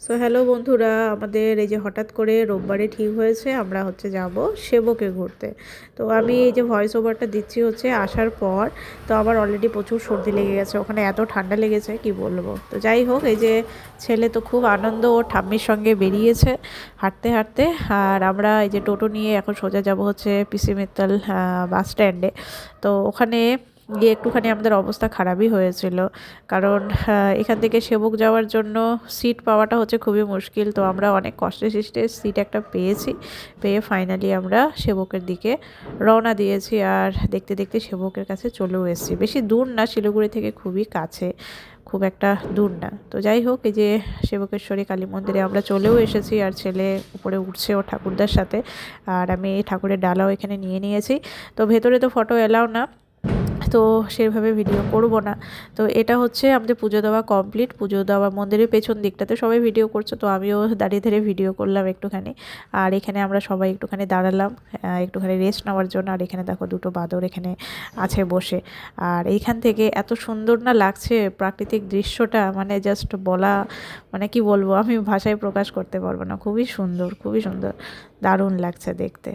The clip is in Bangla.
সো হ্যালো বন্ধুরা, আমাদের এই যে হঠাৎ করে রোববারে ঠিক হয়েছে আমরা যাব সেবকে ঘুরতে। তো আমি এই যে ভয়েস ওভারটা দিচ্ছি আসার পর। তো আমার অলরেডি প্রচুর সর্দি লেগে গেছে, ওখানে এত ঠান্ডা লেগেছে কি বলবো। তো যাই হোক, এই যে ছেলে তো খুব আনন্দ, ও ঠাম্মির সঙ্গে বেরিয়েছে হাঁটতে হাঁটতে। আর আমরা এই যে টোটো নিয়ে এখন সোজা যাব পিসি মিত্তল বাস স্ট্যান্ডে। তো ওখানে গিয়ে একটুখানি আমাদের অবস্থা খারাপই হয়েছিল, কারণ এখান থেকে সেবক যাওয়ার জন্য সিট পাওয়াটা খুবই মুশকিল। তো আমরা অনেক কষ্টে সৃষ্টে সিট একটা পেয়েছি, পেয়ে ফাইনালি আমরা সেবকের দিকে রওনা দিয়েছি। আর দেখতে দেখতে সেবকের কাছে চলেও এসেছি। বেশি দূর না, শিলিগুড়ি থেকে খুবই কাছে, খুব একটা দূর না। তো যাই হোক, এই যে সেবকেশ্বরী কালী মন্দিরে আমরা চলেও এসেছি। আর ছেলে উপরে উঠছে ও ঠাকুরদার সাথে, আর আমি এই ঠাকুরের ডালাও এখানে নিয়ে নিয়েছি। তো ভেতরে তো ফটো এলাও না, তো সেভাবে ভিডিও করব না। তো এটা আমাদের পুজো দেওয়া কমপ্লিট। পুজো দেওয়া মন্দিরের পেছন দিকটাতে সবাই ভিডিও করছে, তো আমিও দাঁড়িয়ে দাঁড়িয়ে ভিডিও করলাম একটুখানি। আর এখানে আমরা সবাই একটুখানি দাঁড়ালাম একটুখানি রেস্ট নেওয়ার জন্য। আর এখানে দেখো দুটো বাঁদর এখানে আছে বসে। আর এইখান থেকে এত সুন্দর না লাগছে প্রাকৃতিক দৃশ্যটা, মানে জাস্ট বলা, মানে কি বলবো, আমি ভাষায় প্রকাশ করতে পারবো না। খুবই সুন্দর, খুবই সুন্দর, দারুণ লাগছে দেখতে।